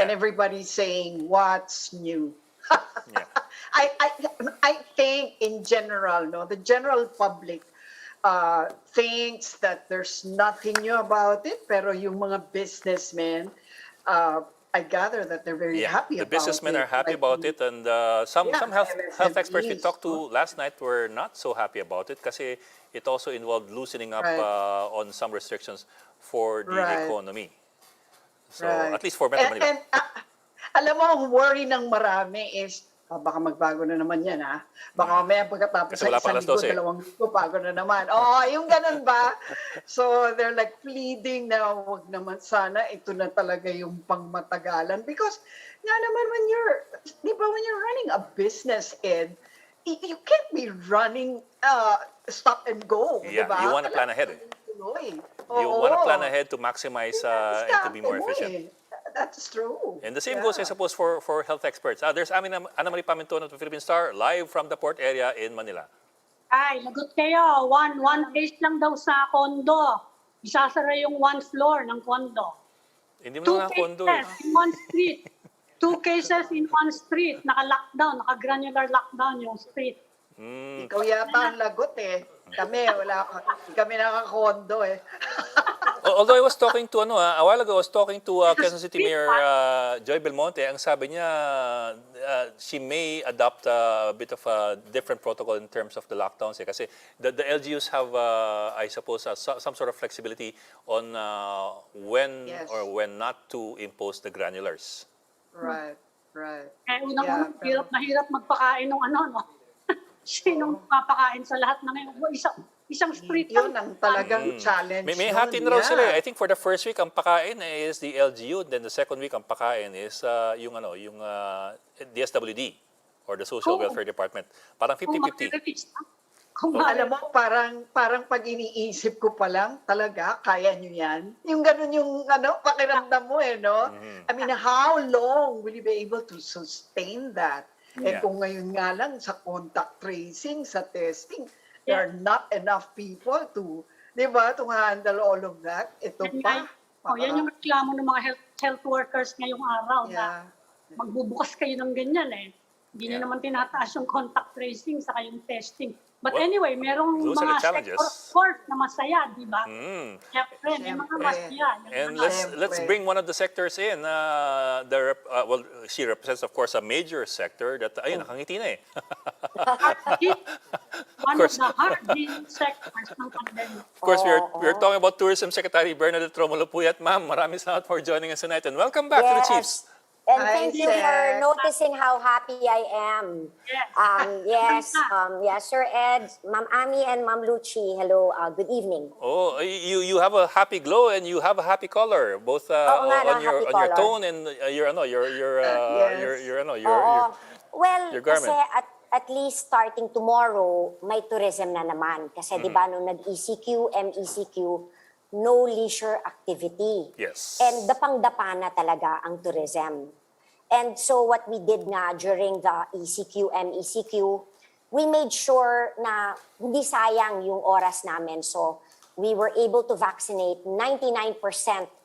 Yeah. and everybody's saying, what's new? Yeah. I think in general, no, the general public thinks that there's nothing new about it, pero yung mga businessmen, I gather that they're very Yeah, happy the about businessmen are it. happy Like, about it, and some yeah, health experts we MSMEs, talked to last night were not so happy about it kasi it also involved loosening up right, on some restrictions for the right, economy. So right. at least for Metro Manila. And alam mo, ang worry ng marami is, baka magbago na naman yan, ha? Baka mamaya pagkatapos Kasi sa wala pang isang alas 12. linggo, 2 linggo, bago na naman. Oh, yung ganun ba? So they're like pleading na wag naman sana, ito na talaga yung pangmatagalan. Because nga naman di ba, when you're running a business, Ed, you can't be running stop and go, di Yeah, ba? you want to plan Kailangan ahead eh. tuloy. You want to plan Oo. ahead to maximize and to be Diskarte more mo efficient. eh. That's true. And the same goes, I suppose, for health experts. There's Ana Marie Paminton of the Philippine Star, live from the port area in Manila. Ay, lagot kayo. One case lang daw sa kondo. Isasara yung one floor ng kondo. Hindi mo Two na nga kondo eh. cases in one street. 2 cases in one street. Naka-lockdown, naka-granular lockdown yung street. Ikaw yata ang lagot eh. Kami, kami nakakondo eh. Although I was talking to a while ago, I was talking to Quezon City Mayor Joy Belmonte. Ang sabi niya, she may adopt a bit of a different protocol in terms of the lockdowns. Kasi the LGUs have, I suppose, some sort of flexibility on when Yes. or when not to impose the granulars. Right, right. Eh, unang-unang, Yeah, hirap na hirap magpakain ng no? Sinong papakain sa lahat ng isang street Yun lang. ang talagang challenge May nun, hatin raw sila eh. yeah. I think for the first week ang pakain is the LGU, then the second week ang pakain is yung DSWD or the Social Kung- Welfare Department. Parang Kung 50-50. mag-release, kung Alam mo, parang pag iniisip ko pa lang, talaga, kaya nyo yan? Yung ganun yung pakiramdam mo eh, no? I mean, how long will you be able to sustain that? Eh Yeah. kung ngayon nga lang sa contact tracing, sa testing, there are not enough people to, di ba, to handle all of that. Ito pa. yan yung reklamo ng mga health workers ngayong araw Yeah. na magbubukas kayo ng ganyan eh. Hindi Yeah. nyo naman tinataas yung contact tracing sa yung testing. But Well, anyway, merong those are the mga challenges. sector of course na masaya, di ba? Mm. Siyempre, may mga Siyempre. masaya. And Yung let's Siyempre. bring one of the sectors in. Well, she represents, of course, a major sector that, ayun, nakangiti na eh. one of the hard-hit sectors ng pandemic. Of course, we're talking about Tourism Secretary Bernadette Romulo Puyat. Ma'am, maraming salamat for joining us tonight. And welcome back to the Chiefs. And Hi, thank you for Sec. noticing how happy I am. Yes. Yes, Sir Ed, Ma'am Ami, and Ma'am Luchi. Hello, good evening. Oh, you have a happy glow and you have a happy color, both Oo nga, on your happy on your color. tone and your Yes. Oo. Well, your garment. kasi at least starting tomorrow, may tourism na naman. Kasi di ba nung nag-ECQ, MECQ, no leisure activity. Yes. And dapang-dapa na talaga ang tourism. And so what we did nga during the ECQ, MECQ, we made sure na hindi sayang yung oras namin. So we were able to vaccinate 99%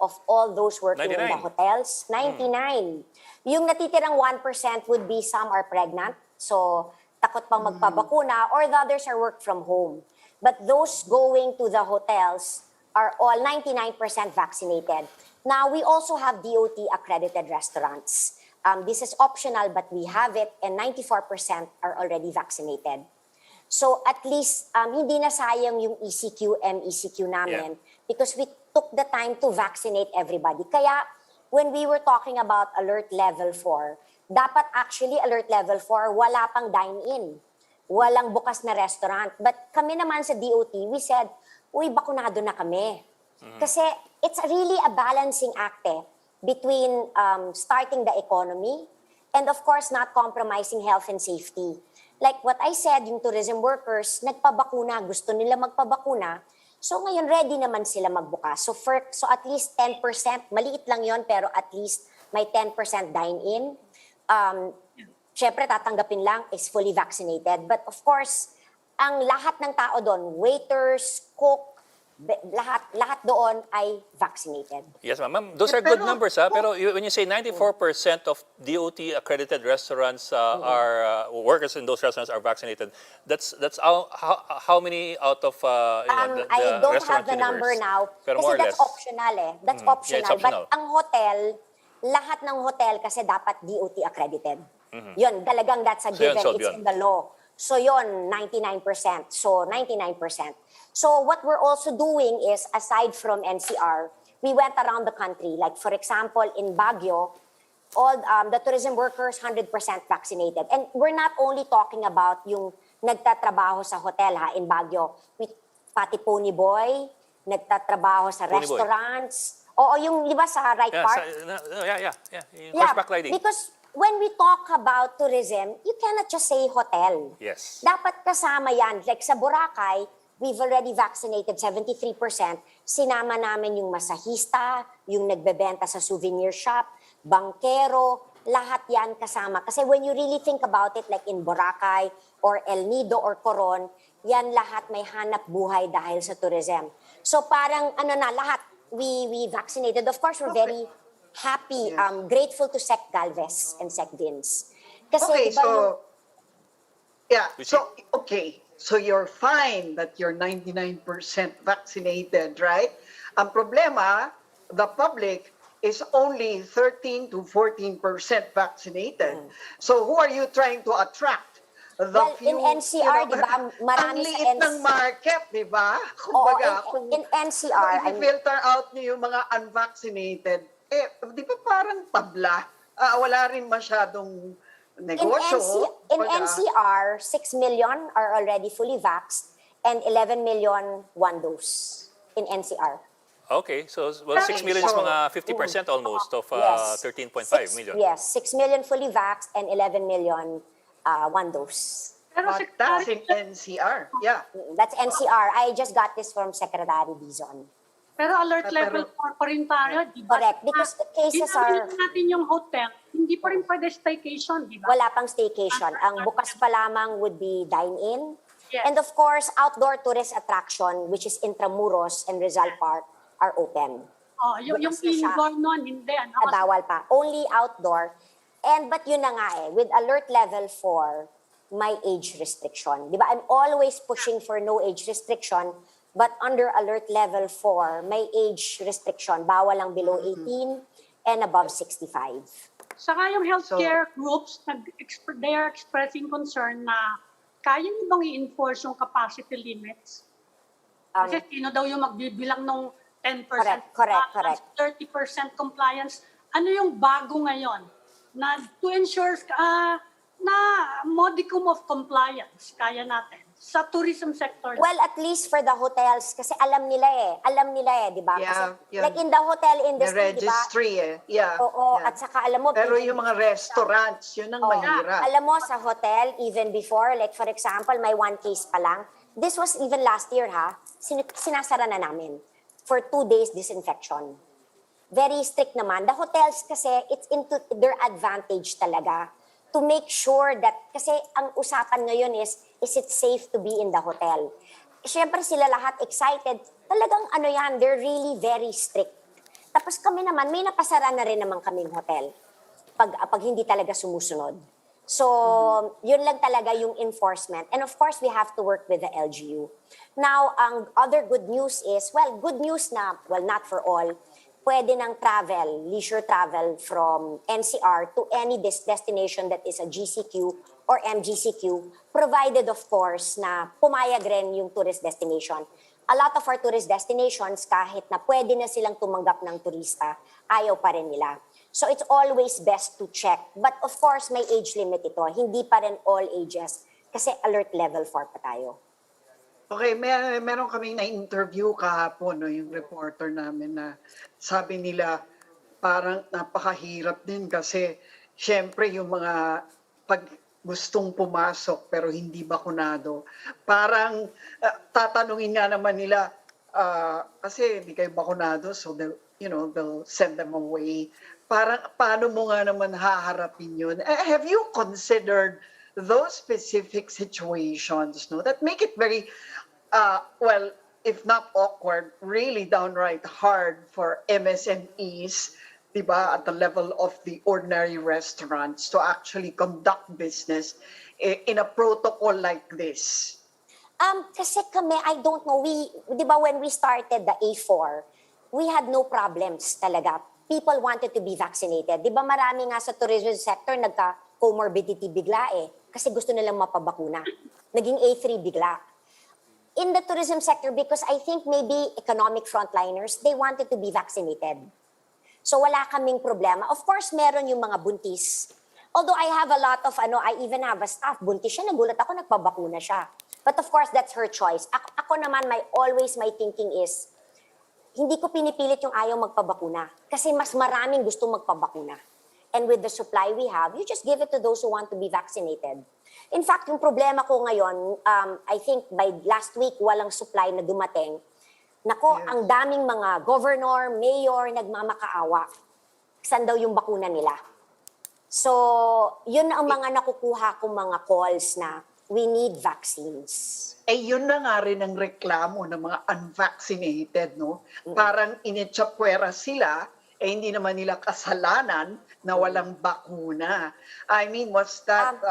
of all those working in the 99? hotels. 99. Yung natitirang 1% would be some are pregnant. So takot pang magpabakuna or the others are work from home. But those going to the hotels are all 99% vaccinated. Now, we also have DOT accredited restaurants. This is optional, but we have it, and 94% are already vaccinated. So at least, hindi na sayang yung ECQ, MECQ namin because we took the time to vaccinate everybody. Kaya, when we were talking about alert level 4, dapat actually alert level 4, wala pang dine-in. Walang bukas na restaurant. But kami naman sa DOT, we said, uy, bakunado na kami. Kasi it's really a balancing act between starting the economy and of course not compromising health and safety. Like what I said, yung tourism workers, nagpabakuna, gusto nila magpabakuna. So ngayon ready naman sila magbukas. So at least 10%, maliit lang yon pero at least may 10% dine-in. Syempre tatanggapin lang is fully vaccinated. But of course, ang lahat ng tao doon, waiters, cook, lahat doon ay vaccinated. Yes, ma'am. Ma'am, those are good Pero- numbers, ha? Pero when you say 94% of DOT accredited restaurants are workers in those restaurants are vaccinated, that's how many out of I don't have the number now Pero kasi more or that's less. optional eh. That's Yeah, optional. it's optional. But ang hotel, lahat ng hotel kasi dapat DOT accredited. Yun, talagang that's a So yun, given. solved It's yun. in the law. So yun, 99%. So 99%. So what we're also doing is, aside from NCR, we went around the country. Like for example, in Baguio, all the tourism workers 100% vaccinated. And we're not only talking about yung nagtatrabaho sa hotel in Baguio. Pati Pony Boy, nagtatrabaho sa Pony Boy. restaurants. Oo, yung di ba sa Right Yeah, Park? yeah. Yung horseback riding. Because when we talk about tourism, you cannot just say hotel. Yes. Dapat kasama yan. Like sa Boracay, we've already vaccinated 73%. Sinama namin yung masahista, yung nagbebenta sa souvenir shop, bankero, lahat yan kasama. Kasi when you really think about it, like in Boracay or El Nido or Coron, yan lahat may hanap buhay dahil sa tourism. So parang lahat, we vaccinated. Of course, we're very happy, grateful to Sec Galvez and Sec Vince. Kasi Okay, diba yung- so you're fine that you're 99% vaccinated, right? Ang problema, the public is only 13 to 14% vaccinated. So who are you trying to attract? The Well, in NCR, di ba, ang marami sa liit ng market, di ba? Kumbaga, Oo, in NCR, i-filter out niyo yung mga unvaccinated, di ba parang tabla? Wala rin masyadong negosyo. in Kumbaga, NCR, 6 million are already fully vaxxed and 11 million one dose in NCR. Okay, so 6 million is So- mga 50% almost of Yes. 13.5 million. Yes, 6 million fully vaxxed and 11 million one dose. Pero But that's Secretary, in NCR. Yeah. That's NCR. I just got this from Secretary Dizon. pero alert Pero- level 4 pa rin tayo, di ba? Correct, because the cases are- natin yung hotel, hindi pa rin pwede staycation, di ba? Wala pang staycation. Ang bukas pa lamang would be dine-in. Yes. And of course, outdoor tourist attraction, which is Intramuros and Rizal Park, are open. Oh, yung bukas na siya. indoor nun, hindi. Ano, Bawal pa. Only outdoor. But yun na nga with alert level 4, may age restriction. Di ba? I'm always pushing for no age restriction, but under alert level 4, may age restriction. Bawal lang below 18 and above 65. Saka yung healthcare groups, they are expressing concern na kaya nyo bang i-enforce yung capacity limits? Kasi sino daw yung magbibilang ng 10% Correct. compliance, 30% compliance. Ano yung bago ngayon? Na to ensure na modicum of compliance kaya natin sa tourism sector. Well, at least for the hotels, kasi alam nila di ba? Yeah, Kasi yeah. like in the hotel The industry, di ba? registry, Yeah. Oo, yeah. at saka alam mo, Pero even yung mga restaurants, yun ang Oo. mahirap. Alam mo, sa hotel, even before, like for example, may one case pa lang. This was even last year, sinasara na namin for 2 days disinfection. Very strict naman. The hotels kasi, it's into their advantage talaga to make sure that, kasi ang usapan ngayon is it safe to be in the hotel? Siyempre sila lahat excited. Talagang they're really very strict. Tapos kami naman, may napasara na rin naman kaming hotel pag hindi talaga sumusunod. So, yun lang talaga yung enforcement. And of course, we have to work with the LGU. Now, ang other good news is, good news na, not for all, pwede ng travel, leisure travel from NCR to any destination that is a GCQ or MGCQ, provided of course na pumayag rin yung tourist destination. A lot of our tourist destinations, kahit na pwede na silang tumanggap ng turista, ayaw pa rin nila. So it's always best to check. But of course, may age limit ito. Hindi pa rin all ages kasi alert level 4 pa tayo. Okay, meron kaming na-interview kahapon, yung reporter namin na sabi nila parang napakahirap din kasi syempre yung mga pag gustong pumasok pero hindi bakunado, parang tatanungin nga naman nila kasi hindi kayo bakunado so they'll send them away. Parang paano mo nga naman haharapin yun? Have you considered those specific situations that make it very if not awkward, really downright hard for MSMEs, di ba, at the level of the ordinary restaurants to actually conduct business in a protocol like this. Kasi kami, I don't know, di ba when we started the A4, we had no problems talaga. People wanted to be vaccinated. Di ba marami nga sa tourism sector nagka-comorbidity bigla kasi gusto nilang mapabakuna. Naging A3 bigla. In the tourism sector, because I think maybe economic frontliners, they wanted to be vaccinated. So wala kaming problema. Of course, meron yung mga buntis. Although I have a lot of, I even have a staff, buntis siya, nagulat ako, nagpabakuna siya. But of course, that's her choice. Ako naman, my thinking is, hindi ko pinipilit yung ayaw magpabakuna. Kasi mas maraming gusto magpabakuna. And with the supply we have, you just give it to those who want to be vaccinated. In fact, yung problema ko ngayon, I think by last week, walang supply na dumating. Nako, Yes. ang daming mga governor, mayor, nagmamakaawa. Saan daw yung bakuna nila? So, yun ang mga nakukuha kong mga calls na we need vaccines. Yun na nga rin ang reklamo ng mga unvaccinated, no? Parang initsapwera sila, hindi naman nila kasalanan na walang bakuna. I mean, what's that?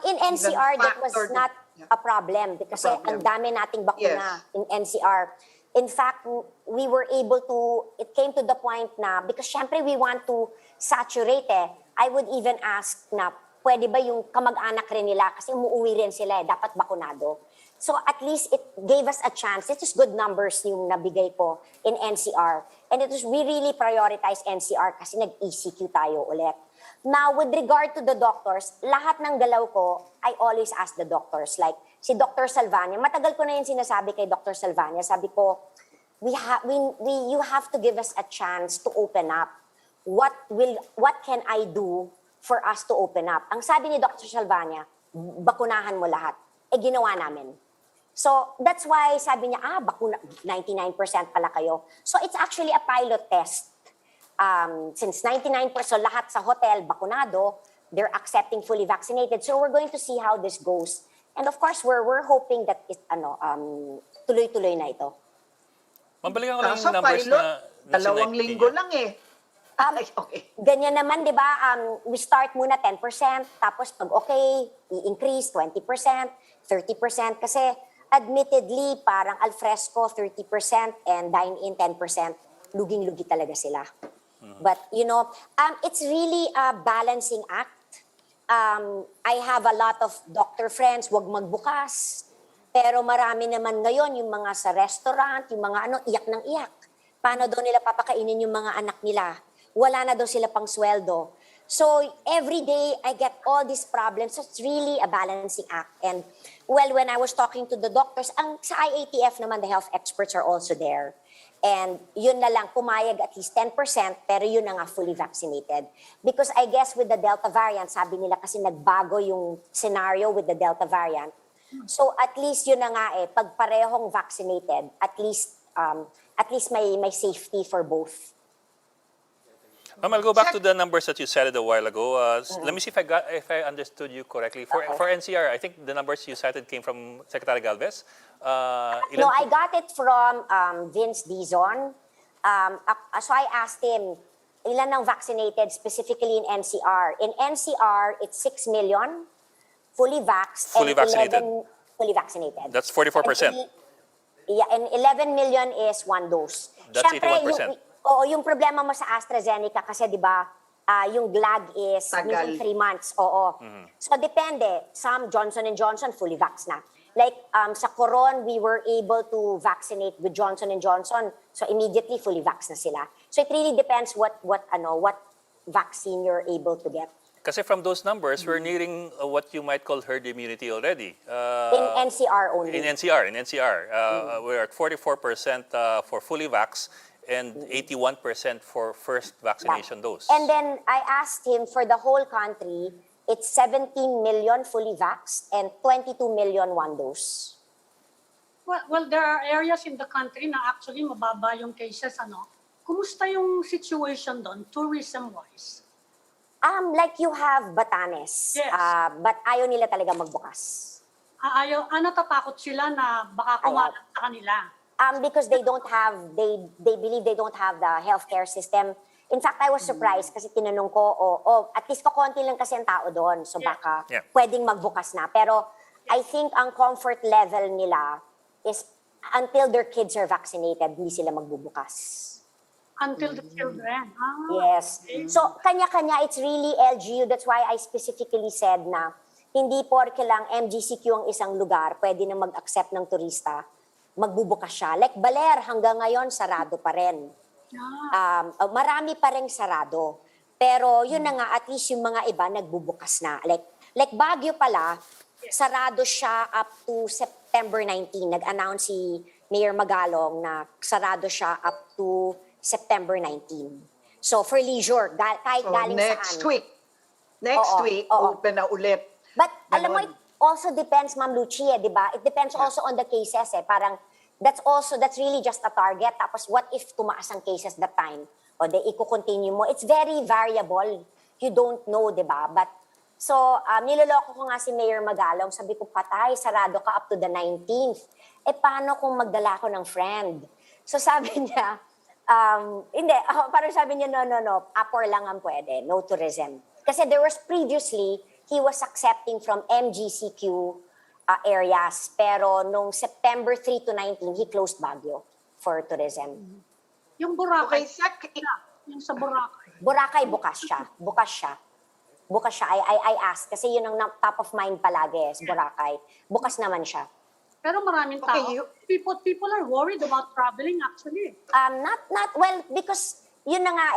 In NCR, that was factored- not a problem kasi ang dami nating bakuna Yes. in NCR. In fact, we were able to, it came to the point na, because syempre we want to saturate I would even ask na, pwede ba yung kamag-anak rin nila kasi umuwi rin sila dapat bakunado. So at least it gave us a chance. It was good numbers yung nabigay ko in NCR. And we really prioritized NCR kasi nag-ECQ tayo ulit. Now, with regard to the doctors, lahat ng galaw ko, I always ask the doctors. Like, si Dr. Salvania, matagal ko na yung sinasabi kay Dr. Salvania. Sabi ko, you have to give us a chance to open up. What can I do for us to open up? Ang sabi ni Dr. Salvania, bakunahan mo lahat. Ginawa namin. So, that's why sabi niya, bakuna, 99% pala kayo. So, it's actually a pilot test. Since 99%, so lahat sa hotel, bakunado, they're accepting fully vaccinated. So, we're going to see how this goes. And of course, we're hoping that tuloy-tuloy na ito. Mabalikan ko lang Kaso yung numbers pilot, na 2 linggo lang okay. Ganyan naman, di ba? We start muna 10%, tapos pag okay, i-increase 20%, 30%. Kasi admittedly, parang alfresco 30% and dine-in 10%. Luging-lugi talaga sila. But, it's really a balancing act. I have a lot of doctor friends, wag magbukas. Pero marami naman ngayon, yung mga sa restaurant, yung mga iyak ng iyak. Paano daw nila papakainin yung mga anak nila? Wala na daw sila pang sweldo. So every day, I get all these problems. So it's really a balancing act. And well, when I was talking to the doctors, sa IATF naman, the health experts are also there. And yun na lang, pumayag at least 10%, pero yun na nga fully vaccinated. Because I guess with the Delta variant, sabi nila kasi nagbago yung scenario with the Delta variant. So at least yun na nga pag parehong vaccinated, at least may safety for both. Ma'am, I'll go back to the numbers that you cited a while ago. Let me see if I understood you correctly. For NCR, I think the numbers you cited came from Secretary Galvez. No, I got it from Vince Dizon. So I asked him, ilan ang vaccinated specifically in NCR? In NCR, it's 6 million fully vaxxed. Fully vaccinated. 11 fully vaccinated. That's 44%. And 11 million is 1 dose. That's Siyempre, 81%. Yung problema mo sa AstraZeneca kasi 'di ba, yung lag is Tagal. minsan 3 months. Oo. So depende. Some Johnson & Johnson fully vaxxed na. Like sa Coron, we were able to vaccinate with Johnson & Johnson. So immediately fully vaxxed na sila. So it really depends what vaccine you're able to get. Kasi from those numbers, we're nearing what you might call herd immunity already. In NCR only. In NCR. We're at 44% for fully vax and 81% for first vaccination dose. And then I asked him for the whole country, it's 17 million fully vaxxed and 22 million 1 dose. Well, there are areas in the country na actually mababa yung cases, Kumusta yung situation doon, tourism-wise? Like you have Batanes, Yes. but ayaw nila talaga magbukas. Natatakot sila na baka kumalat sa kanila. Because they don't have, they believe they don't have the healthcare system. In fact, I was surprised kasi tinanong ko, at least kakonti lang kasi ang tao doon. So Yeah. baka Yeah. pwedeng magbukas na. Pero I think ang comfort level nila is until their kids are vaccinated, hindi sila magbubukas. Until the children. Yes. So, kanya-kanya, it's really LGU. That's why I specifically said na hindi porke lang MGCQ ang isang lugar, pwede na mag-accept ng turista, magbubukas siya. Like Baler, hanggang ngayon, sarado pa rin. Marami pa rin sarado. Pero yun na nga, at least yung mga iba nagbubukas na. Like Baguio pala, sarado siya up to September 19. Nag-announce si Mayor Magalong na sarado siya up to September 19. So for leisure, kahit So galing next saan. week. Next Oo, week, oo. open na ulit. But alam mo, Ganon. it also depends, Ma'am Lucia, di ba? It depends also on the cases eh. Parang, that's really just a target. Tapos what if tumaas ang cases that time? O de, i-continue mo. It's very variable. You don't know, di ba? But, so, niloloko ko nga si Mayor Magalong. Sabi ko, patay, sarado ka up to the 19th. Eh, paano kung magdala ko ng friend? So sabi niya, hindi, parang sabi niya, no, Apor lang ang pwede, no tourism. Kasi there was previously, he was accepting from MGCQ areas, pero nung September 3 to 19, he closed Baguio for tourism. Yung Boracay. Okay, Yung sa Boracay. Boracay, bukas siya. I asked, kasi yun ang top of mind palagi, is Boracay. Bukas naman siya. Pero maraming tao. Okay, People are worried about traveling actually. Well, because yun na nga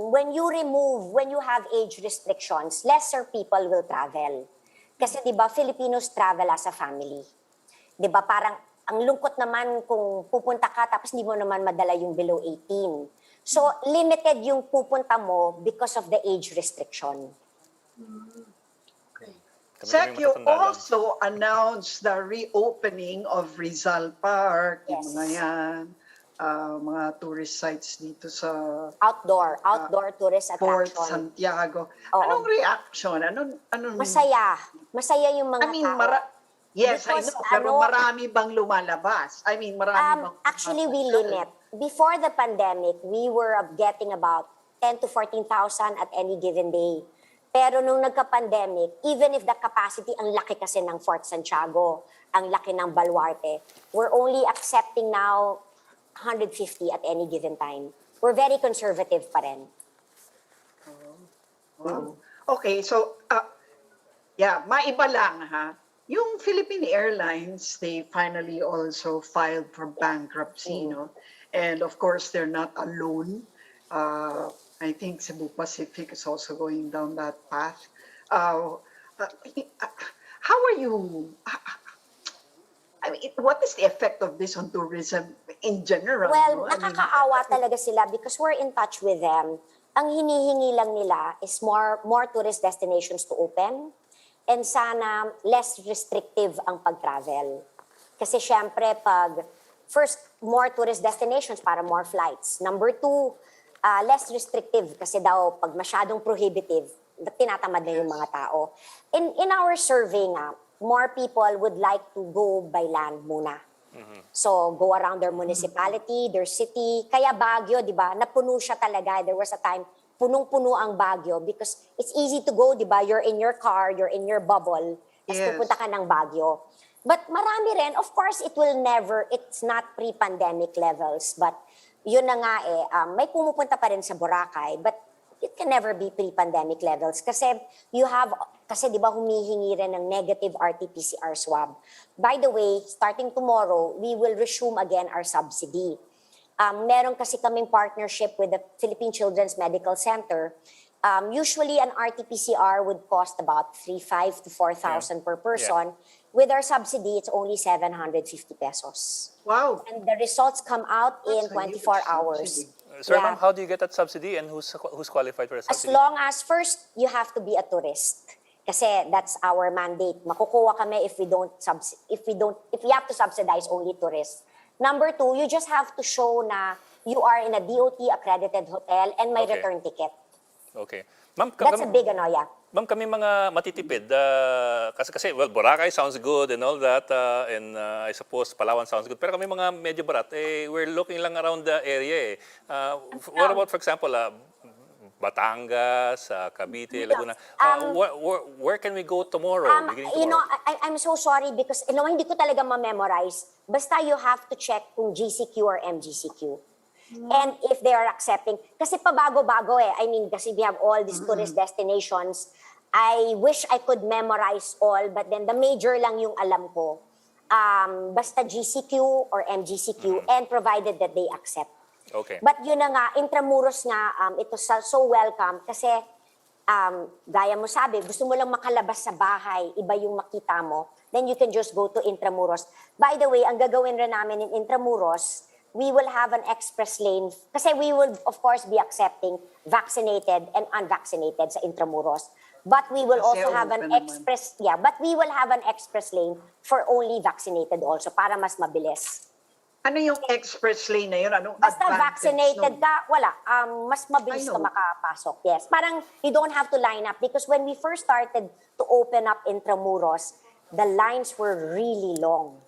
when you have age restrictions, lesser people will travel. Kasi di ba Filipinos travel as a family. Di ba parang ang lungkot naman kung pupunta ka tapos hindi mo naman madala yung below 18. So limited yung pupunta mo because of the age restriction. Okay. Sec, Kami you matatanda lang. also announced the reopening of Rizal Park, yung Yes. mga yan, mga tourist sites dito sa Outdoor tourist Fort attraction. Santiago. Oo. Anong reaction? Anong Masaya yung mga I mean, tao. yes, I Because know, pero marami bang lumalabas? I mean, marami bang Actually, we pumapasyal? limit. Before the pandemic, we were getting about 10 to 14,000 at any given day. Pero nung nagka-pandemic, even if the capacity, ang laki kasi ng Fort Santiago, ang laki ng Baluarte, we're only accepting now 150 at any given time. We're very conservative pa rin. Wow. Okay, so, maiba lang ha. Yung Philippine Airlines, they finally also filed for bankruptcy, no? And of course, they're not alone. I think Cebu Pacific is also going down that path. How are you? I mean, what is the effect of this on tourism in general? Well, no? I mean, nakakaawa talaga sila because we're in touch with them. Ang hinihingi lang nila is more tourist destinations to open and sana less restrictive ang pag-travel. Kasi syempre, first, more tourist destinations para more flights. Number two, less restrictive kasi daw pag masyadong prohibitive, tinatamad na yung mga tao. In our survey nga, more people would like to go by land muna. So, go around their municipality, their city. Kaya Baguio, di ba, napuno siya talaga. There was a time, punong-puno ang Baguio because it's easy to go, di ba? You're in your car, you're in your bubble, tapos Yes. pupunta ka ng Baguio. But marami rin, of course, it's not pre-pandemic levels, but yun na nga may pumupunta pa rin sa Boracay, but it can never be pre-pandemic levels kasi di ba humihingi rin ng negative RT-PCR swab. By the way, starting tomorrow, we will resume again our subsidy. Meron kasi kaming partnership with the Philippine Children's Medical Center. Usually, an RT-PCR would cost about 3,500 to 4,000 per person. With our subsidy, it's only 750 pesos. wow. And the results come out in That's a huge 24 hours. subsidy. Sir, Yeah. ma'am, how do you get that subsidy and who's qualified for the As subsidy? long as first, you have to be a tourist. Kasi that's our mandate. Makukuha kami if we have to subsidize only tourists. Number two, you just have to show na you are in a DOT accredited hotel and may Okay. return ticket. Okay. Ma'am, That's a big ano, yeah. Ma'am, kami mga matitipid. Kasi, well, Boracay sounds good and all that. And I suppose Palawan sounds good. Pero kami mga medyo barat, we're looking lang around the area. What about, for example, Batangas, Cavite, Laguna? Where can we go tomorrow? Beginning You know, tomorrow? I'm so sorry because hindi ko talaga ma-memorize. Basta you have to check kung GCQ or MGCQ. And if they are accepting, kasi pabago-bago I mean, kasi we have all these tourist destinations. I wish I could memorize all, but then the major lang yung alam ko. Basta GCQ or MGCQ, and provided that they accept. Okay. But yun na nga, Intramuros nga, ito so welcome kasi gaya mo sabi, gusto mo lang makalabas sa bahay, iba yung makita mo, then you can just go to Intramuros. By the way, ang gagawin rin namin in Intramuros, we will have an express lane kasi we will of course be accepting vaccinated and unvaccinated sa Intramuros. But we will Kasi also have an open naman. express, but we will have an express lane for only vaccinated also para mas mabilis. Ano yung express lane na yun? Anong Basta advantage vaccinated nun? ka, wala. Mas mabilis I ka know. makapasok. Yes. Parang you don't have to line up because when we first started to open up Intramuros, the lines were really long.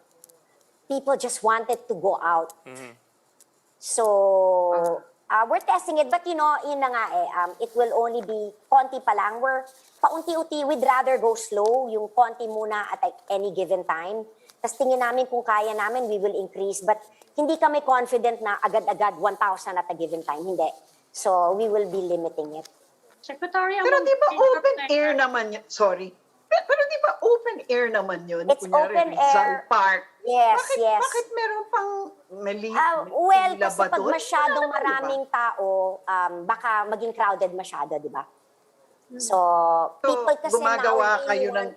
People just wanted to go out. So, we're testing it. But yun na nga it will only be konti pa lang. We're paunti-unti, we'd rather go slow, yung konti muna at any given time. Tapos tingin namin kung kaya namin, we will increase. But hindi kami confident na agad-agad 1,000 at a given time. Hindi. So, we will be limiting it. Secretary, Pero among di ba major open players- air naman yun? Sorry. Pero di ba open air naman yun? It's Kunyari, open Rizal air. Park. Yes, yes. Bakit meron pang mali? Well, kasi ba pag doon? masyadong Wala naman, maraming tao, baka maging crowded masyado, di ba? So, So, people kasi gumagawa now, kayo ng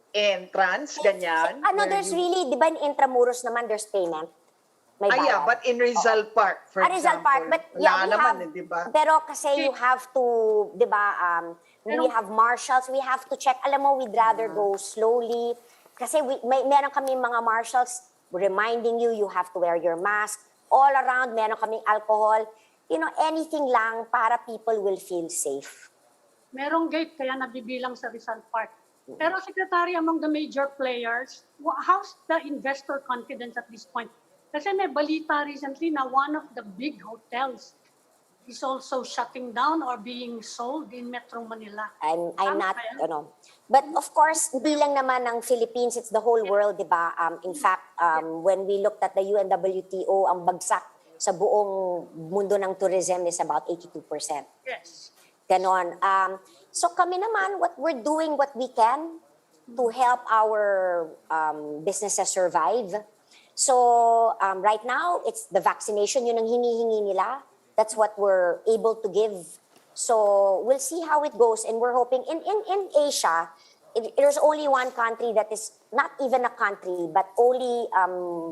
entrance, ganyan? where there's you- really, di ba in Intramuros naman, there's payment. May bayad. but in Rizal Park, for Rizal example. Park, but wala yeah, we naman, have, di ba? pero kasi you have to, di ba, we have marshals, we have to check. Alam mo, we'd rather go slowly. Kasi meron kami mga marshals reminding you, you have to wear your mask. All around, meron kaming alcohol. Anything lang para people will feel safe. Merong gate kaya nabibilang sa Rizal Park. Pero Secretary, among the major players, how's the investor confidence at this point? Kasi may balita recently na one of the big hotels is also shutting down or being sold in Metro Manila. I'm Tama not, ba yan? But of course, hindi lang naman ng Philippines, it's the whole world, di ba? In fact, when we looked at the UNWTO, ang bagsak sa buong mundo ng tourism is about 82%. Yes. Ganon. So kami naman, we're doing what we can to help our businesses survive. So right now, it's the vaccination, yun ang hinihingi nila. That's what we're able to give. So we'll see how it goes. And we're hoping, in Asia, there's only one country that is not even a country, but only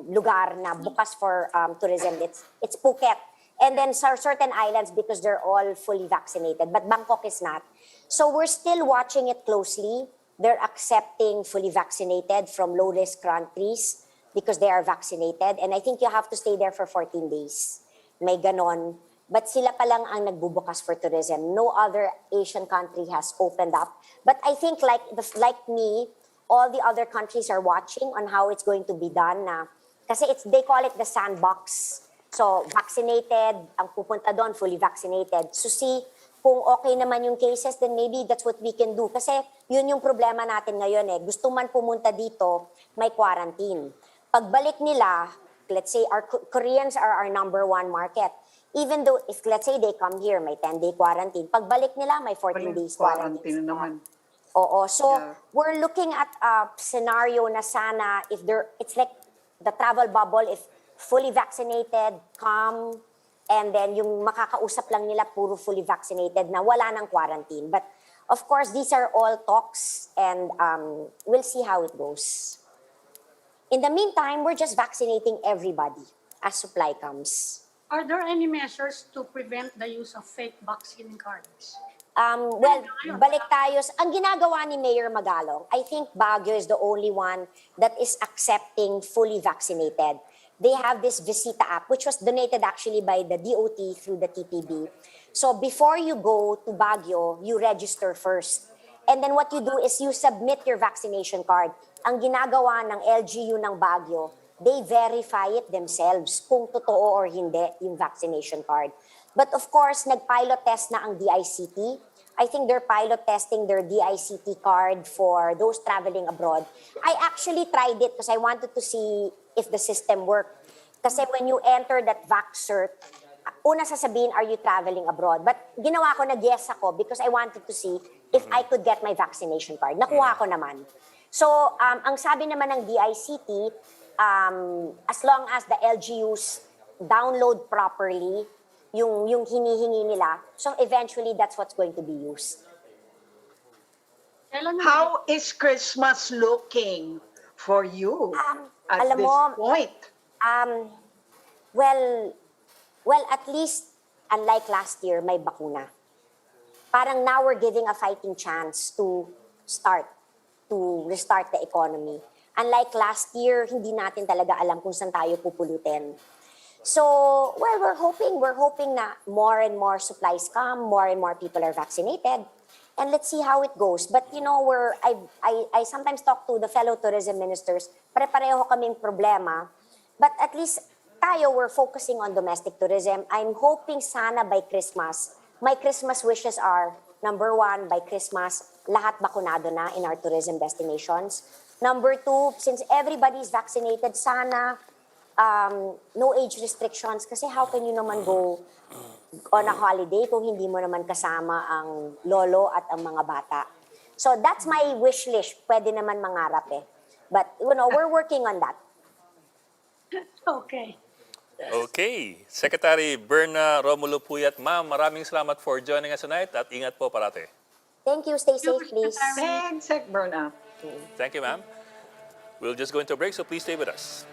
lugar na bukas for tourism. It's Phuket. And then certain islands because they're all fully vaccinated. But Bangkok is not. So we're still watching it closely. They're accepting fully vaccinated from low-risk countries because they are vaccinated. And I think you have to stay there for 14 days. May ganon. But sila pa lang ang nagbubukas for tourism. No other Asian country has opened up. But I think like me, all the other countries are watching on how it's going to be done na. Kasi they call it the sandbox. So vaccinated, ang pupunta doon, fully vaccinated. So see, kung okay naman yung cases, then maybe that's what we can do. Kasi yun yung problema natin ngayon Gusto man pumunta dito, may quarantine. Pagbalik nila, let's say our Koreans are our #1 market. Even though, if let's say they come here, may 10-day quarantine. Pagbalik nila, may 14 days quarantine. naman. Oo. So, Yeah. we're looking at a scenario na sana, it's like the travel bubble, if fully vaccinated, come, and then yung makakausap lang nila puro fully vaccinated na wala ng quarantine. But, of course, these are all talks, and we'll see how it goes. In the meantime, we're just vaccinating everybody as supply comes. Are there any measures to prevent the use of fake vaccine cards? Well, balik tayo. Ang ginagawa ni Mayor Magalong, I think Baguio is the only one that is accepting fully vaccinated. they have this Visita app, which was donated actually by the DOT through the TPB. So before you go to Baguio, you register first. And then what you do is you submit your vaccination card. Ang ginagawa ng LGU ng Baguio, they verify it themselves kung totoo or hindi yung vaccination card. But of course, nag-pilot test na ang DICT. I think they're pilot testing their DICT card for those traveling abroad. I actually tried it because I wanted to see if the system worked. Kasi when you enter that VaxCert, una sasabihin, are you traveling abroad? But ginawa ko, nag-yes ako because I wanted to see if I could get my vaccination card. Nakuha ko naman. So, ang sabi naman ng DICT, as long as the LGUs download properly yung hinihingi nila, so eventually that's what's going to be used. Kailan na- How is Christmas looking for you at alam this mo, point? Well, at least, unlike last year, may bakuna. Parang now we're giving a fighting chance to restart the economy. Unlike last year, hindi natin talaga alam kung saan tayo pupulutin. So, well, we're hoping na more and more supplies come, more and more people are vaccinated, and let's see how it goes. But you know, I sometimes talk to the fellow tourism ministers, pare-pareho kaming problema, but at least tayo, we're focusing on domestic tourism. I'm hoping sana by Christmas, my Christmas wishes are, number one, by Christmas, lahat bakunado na in our tourism destinations. Number two, since everybody's vaccinated, sana no age restrictions. Kasi how can you naman go on a holiday kung hindi mo naman kasama ang lolo at ang mga bata? So that's my wish list. Pwede naman mangarap eh. But you know, we're working on that. Okay. Okay. Secretary Berna Romulo Puyat, ma'am, maraming salamat for joining us tonight at ingat po parate. Thank you. Stay safe, please. Thanks, Sec Berna. Thank you, ma'am. We'll just go into a break, so please stay with us.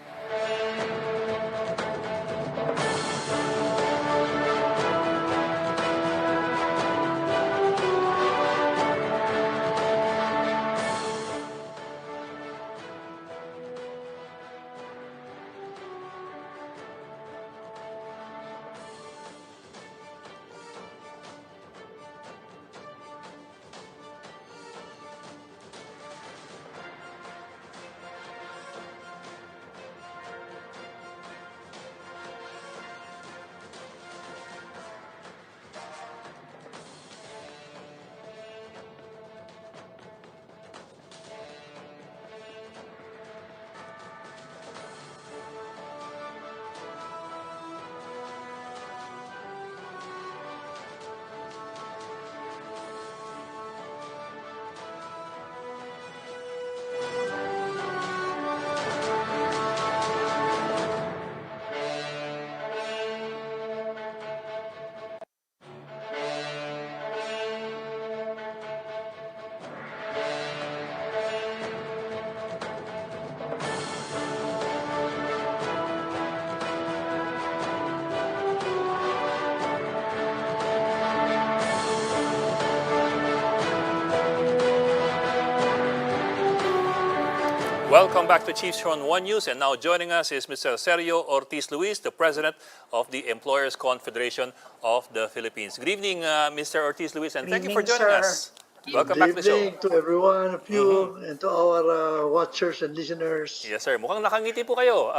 Welcome back to Chiefs on One News, and now joining us is Mr. Sergio Ortiz Luis, the President of the Employers Confederation of the Philippines. Good evening, Mr. Ortiz Luis, and Good thank you for evening, joining sir. us. Welcome back to the Good show. evening to every one of you and to our watchers and listeners. Yes, sir. Mukhang nakangiti po kayo.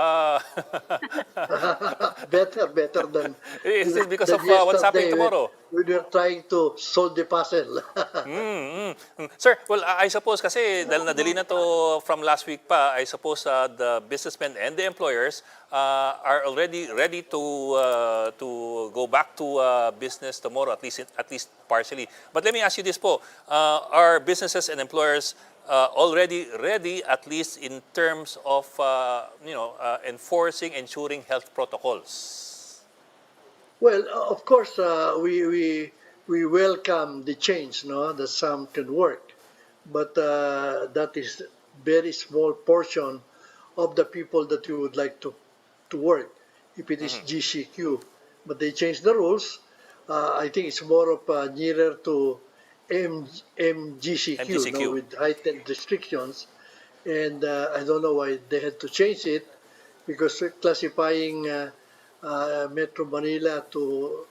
Better than Is it because than of what's happening yesterday tomorrow? when we were trying to solve the puzzle. Sir, well, I suppose kasi dahil nadali na to from last week pa, I suppose the businessmen and the employers are already ready to go back to business tomorrow, at least partially. But let me ask you this po, are businesses and employers already ready, at least in terms of enforcing, ensuring health protocols? Well, of course, we welcome the change, no, that some can work, but that is very small portion of the people that you would like to work. If it is GCQ, but they changed the rules. I think it's more of nearer to MGCQ, no, with heightened restrictions, and I don't know why they had to change it. because classifying Metro Manila to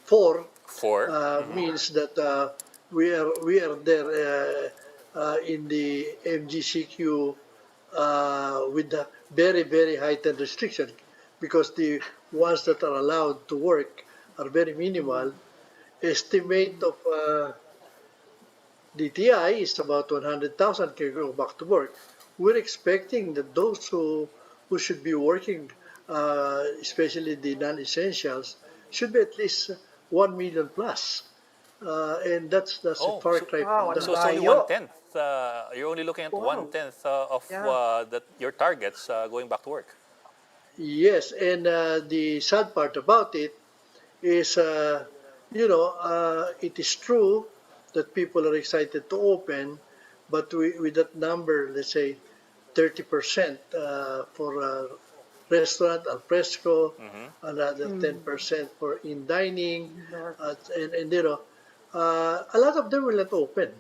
4 4. means that we are there in the MGCQ with the very, very heightened restriction, because the ones that are allowed to work are very minimal. Estimate of DTI is about 100,000 can go back to work. We're expecting that those who should be working, especially the non-essentials, should be at least 1 million plus. And that's a Oh, far so, cry Wow, from so that. it's only Layo. 1/10. You're only looking at Wow. 1/10 of Yeah. your targets going back to work. Yes, and the sad part about it is, it is true that people are excited to open, but with that number, let's say 30% for restaurant, al fresco, another 10% for in dining, and a lot of them will not open.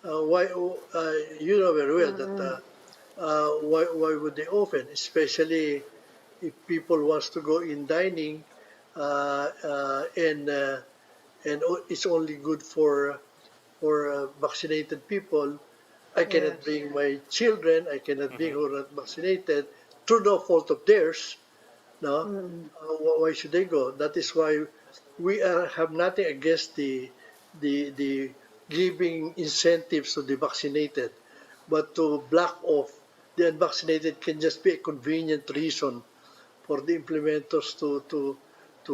Why? You know very well that why would they open, especially if people wants to go in dining, and it's only good for vaccinated people. I cannot Yes. bring my children. I cannot bring who are not vaccinated through no fault of theirs. No, why should they go? That is why have nothing against the giving incentives to the vaccinated, but to block off the unvaccinated can just be a convenient reason for the implementers to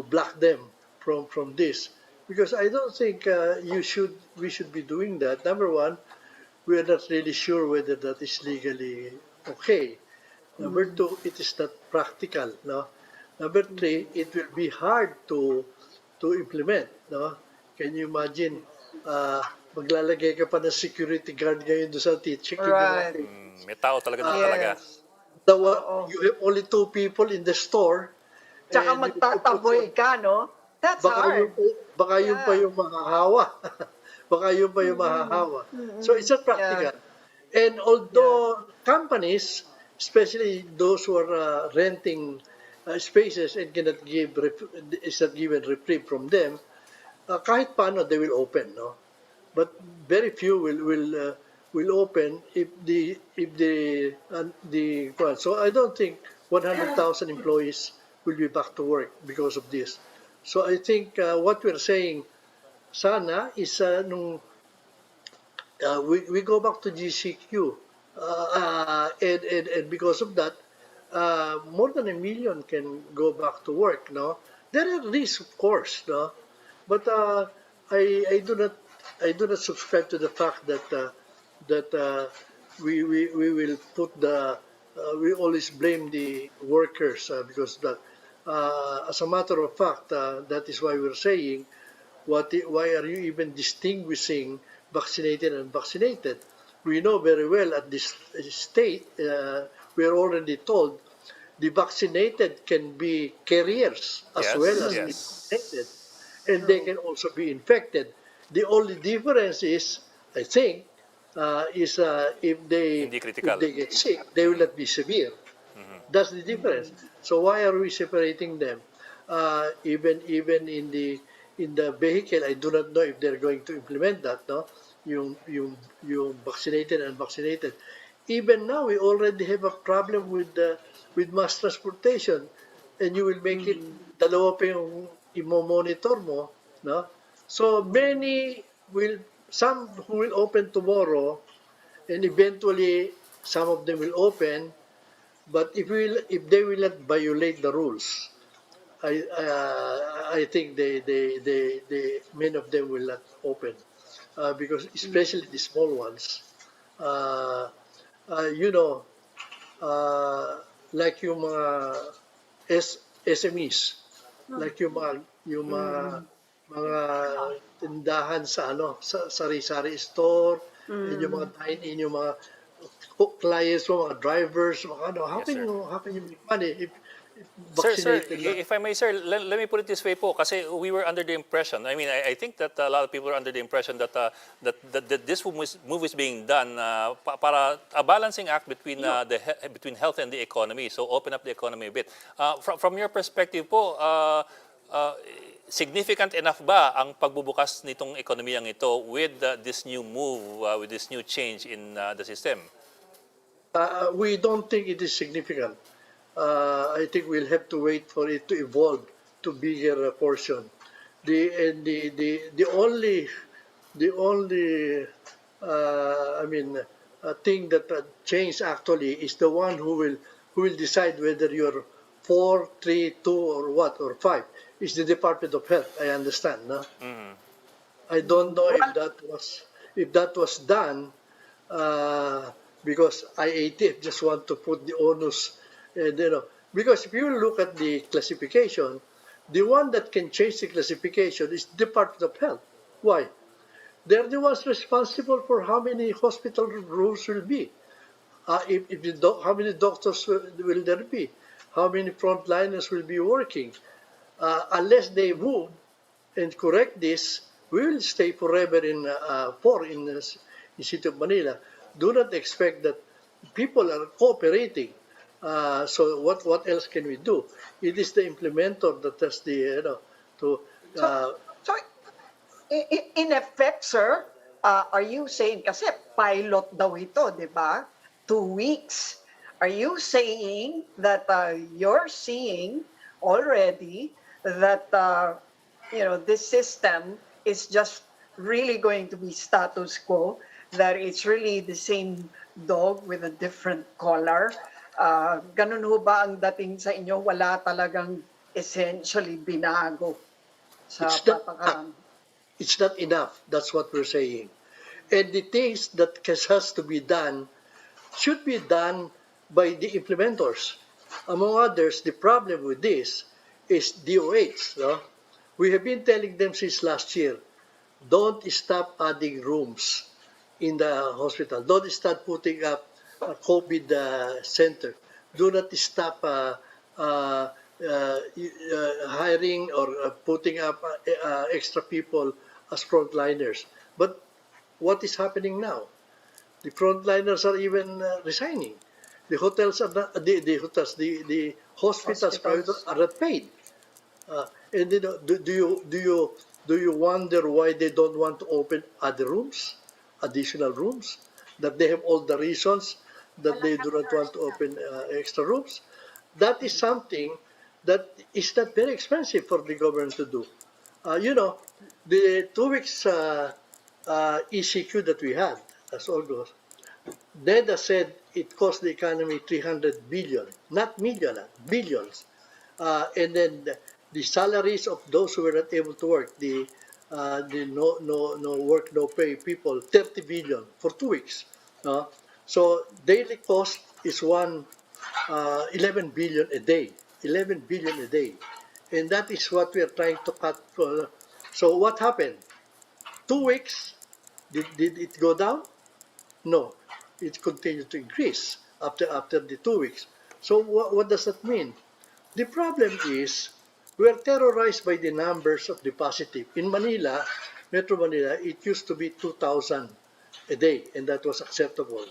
block them from this, because I don't think we should be doing that. Number one, we are not really sure whether that is legally okay. Number two, it is not practical. No. Number three, it will be hard to implement. No. Can you imagine? Maglalagay ka pa ng security guard ngayon doon sa teaching. Right. May tao talaga doon talaga. Yes. You have only 2 people in the store. Tsaka and you magtataboy ka, no? That's hard. baka yun pa Yeah. yung mahahawa. Baka yun pa yung mahahawa. So it's not practical. And although companies, especially those who are renting spaces and is not given reprieve from them, kahit paano they will open, no? But very few will open if the so I don't think 100,000 employees will be back to work because of this. So I think what we're saying sana is we go back to GCQ, and because of that, more than 1 million can go back to work. No, there are risks, of course, no, but I do not subscribe to the fact that we will put we always blame the workers because that. As a matter of fact, that is why we're saying why are you even distinguishing vaccinated and unvaccinated? We know very well at this state, we are already told the vaccinated can be carriers as Yes, well as the yes. vaccinated, and they can also be infected. The only difference is, I think, Hindi critical. if they get sick, they will not be severe. That's the difference. So why are we separating them? Even in the vehicle, I do not know if they're going to implement that. No, yung vaccinated and unvaccinated. Even now, we already have a problem with mass transportation, and you will make it dalawa pa yung imo-monitor mo. No, so some who will open tomorrow, and eventually some of them will open. But if they will not violate the rules, I think many of them will not open because especially the small ones, uh, you know, like yung mga SMEs, like yung mga tindahan sa sari-sari store, and yung mga dine-in, yung mga clients mo, mga drivers, mga how Yes, can you make money Sir, vaccinated na. if I may, sir, let me put it this way po, kasi we were under the impression, I mean, I think that a lot of people are under the impression that that this move is being done para a balancing act between between health and the economy, so open up the economy a bit. From your perspective po, significant enough ba ang pagbubukas nitong ekonomiyang ito with this new move, with this new change in the system? We don't think it is significant. I think we'll have to wait for it to evolve to bigger portion. The only thing that changed actually is the one who will decide whether you're 4, 3, 2, or what, or 5 is the Department of Health. I understand, no? I don't know if that was done because IATF just want to put the onus. Because if you look at the classification, the one that can change the classification is Department of Health. Why? They're the ones responsible for how many hospital rooms will be, how many doctors will there be, how many frontliners will be working. Unless they move and correct this, we will stay forever in the city of Manila. Do not expect that people are cooperating. So what else can we do? It is the implementer that has the So, in effect, sir, are you saying, kasi pilot daw ito, di ba? 2 weeks. Are you saying that you're seeing already that, this system is just really going to be status quo, that it's really the same dog with a different collar? Ganun ho ba ang dating sa inyo? Wala talagang essentially binago sa patakaran? it's not enough. That's what we're saying. And the things that has to be done should be done by the implementers. Among others, the problem with this is DOH. No? We have been telling them since last year, don't stop adding rooms in the hospital. Don't start putting up a COVID center. Do not stop hiring or putting up extra people as frontliners. But what is happening now? The frontliners are even resigning. The hotels are not, the hospitals are not paid. And do you wonder why they don't want to open other rooms, additional rooms? That they have all the reasons that they do not want to open extra rooms. That is something that is not very expensive for the government to do. The 2 weeks ECQ that we had, as all goes, NEDA said it cost the economy 300 billion, not million, billions. And then the salaries of those who were not able to work, the no work, no pay people, 30 billion for 2 weeks. So daily cost is 11 billion a day, 11 billion a day. And that is what we are trying to cut. So what happened? 2 weeks, did it go down? No, it continued to increase after the 2 weeks. So what does that mean? The problem is we are terrorized by the numbers of the positive. In Manila, Metro Manila, it used to be 2,000 a day, and that was acceptable.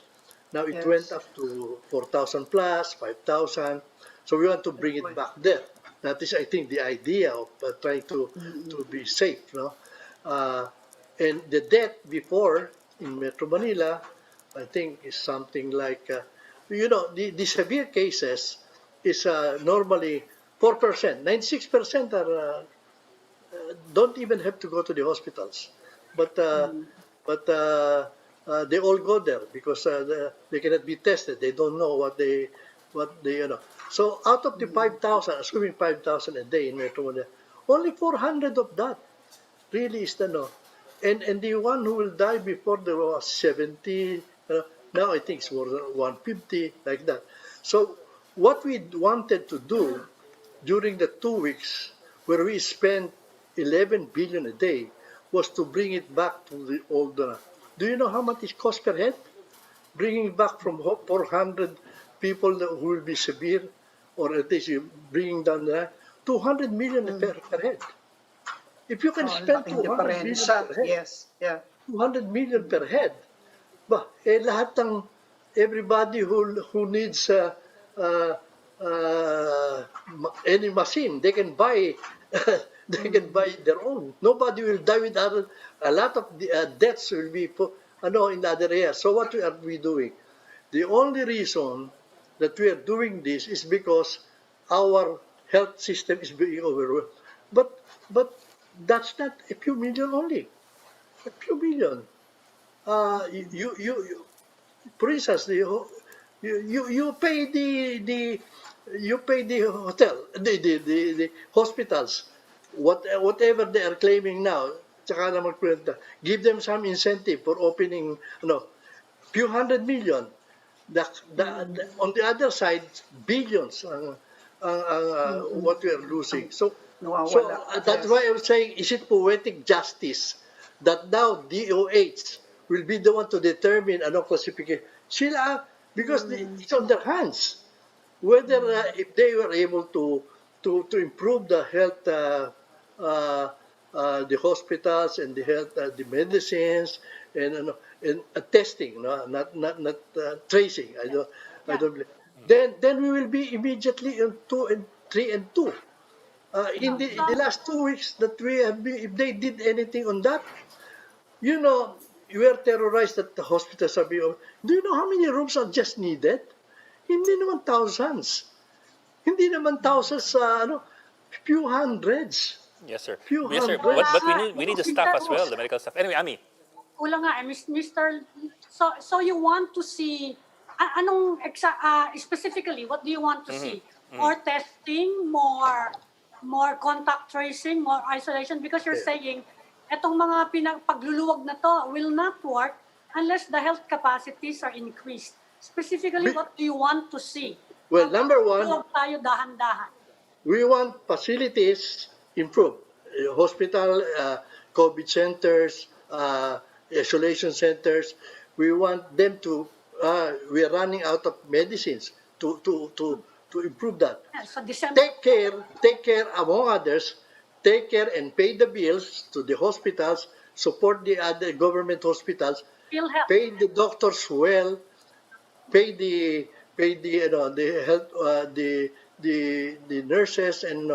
Now it went up to 4,000 plus, 5,000. So we want to bring it back there. That is, I think, the idea of trying to be safe. No? And the death before in Metro Manila, I think, is something like, the severe cases is normally 4%. 96% are don't even have to go to the hospitals, but they all go there because they cannot be tested. They don't know what they. So out of the 5,000, assuming 5,000 a day in Metro Manila, only 400 of that really is the no. And the one who will die before there was 70, now I think it's more than 150, like that. So what we wanted to do during the 2 weeks where we spent 11 billion a day was to bring it back to the old. Do you know how much it cost per head? Bringing back from 400 people who will be severe or at least you bringing down the 200 million per head. If you can Oh, spend laking 200 million diferensya. per head, Yes, yeah. 200 million per head, lahat ng everybody who needs uh, any machine, they can buy they can buy their own. Nobody will die without a lot of the, debts will be in other areas. So what are we doing? The only reason that we are doing this is because our health system is being overwhelmed. But that's not a few million only. A few million. You for instance, you pay the hotel, the hospitals, whatever they are claiming now. Tsaka na magkwenta. Give them some incentive for opening, few hundred million. On the other side, billions what we are losing. So Nawawala. that's Yes. why I'm saying, is it poetic justice that now DOH will be the one to determine classification? Sila, because it's on their hands. Whether if they were able to improve the health, the hospitals and the health, the medicines and testing, no, not tracing. I don't believe. Then we will be immediately in 2 and 3 and 2. In the last 2 weeks that we have been, if they did anything on that, we are terrorized at the hospitals. Do you know how many rooms are just needed? Hindi naman thousands. Hindi naman thousands sa few hundreds. Yes, sir. Few Yes, sir. hundreds. But we need the staff as well, the medical staff. Anyway, Ami. Kulang nga, Mr. So you want to see, specifically, what do you want to see? More testing, more contact tracing, more isolation? Because you're saying, etong mga pagluluwag na to will not work unless the health capacities are increased. Specifically, what do you want to see? Well, number one, Tulog tayo dahan-dahan. we want facilities improved. Hospital, COVID centers, isolation centers. We want them to. We are running out of medicines to improve that. So December, Take care among others. Take care and pay the bills to the hospitals. Support the other government hospitals. PhilHealth. Pay the doctors well. Pay the the health the nurses and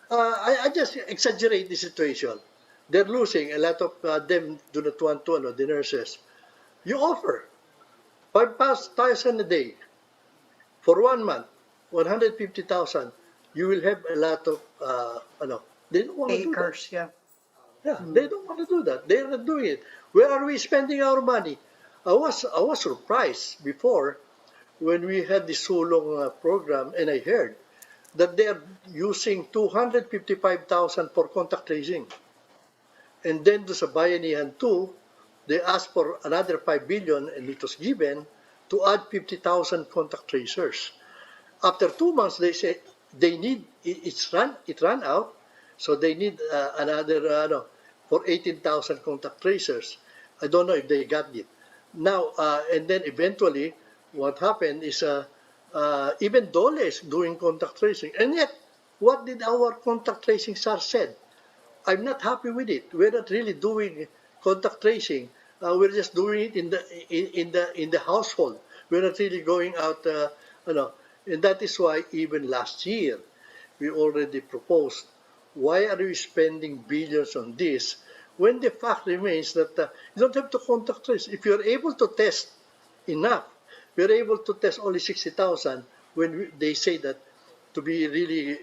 I just exaggerate the situation. They're losing a lot of them do not want to the nurses. You offer 5,000 a day for 1 month, 150,000. You will have a lot of they don't want to do that. Acres, yeah. Yeah, they don't want to do that. They're not doing it. Where are we spending our money? I was surprised before when we had the Sulong program, and I heard that they are using 255,000 for contact tracing. And then to sa Bayanihan 2, they asked for another 5 billion, and it was given to add 50,000 contact tracers. After 2 months, they said they need it ran out, so they need another for 18,000 contact tracers. I don't know if they got it. Now, and then eventually, what happened is even Dole is doing contact tracing. And yet, what did our contact tracing SAR said? I'm not happy with it. We're not really doing contact tracing. We're just doing it in the household. We're not really going out, and that is why even last year we already proposed. Why are we spending billions on this when the fact remains that you don't have to contact trace? If you're able to test enough, we're able to test only 60,000 when they say that to be really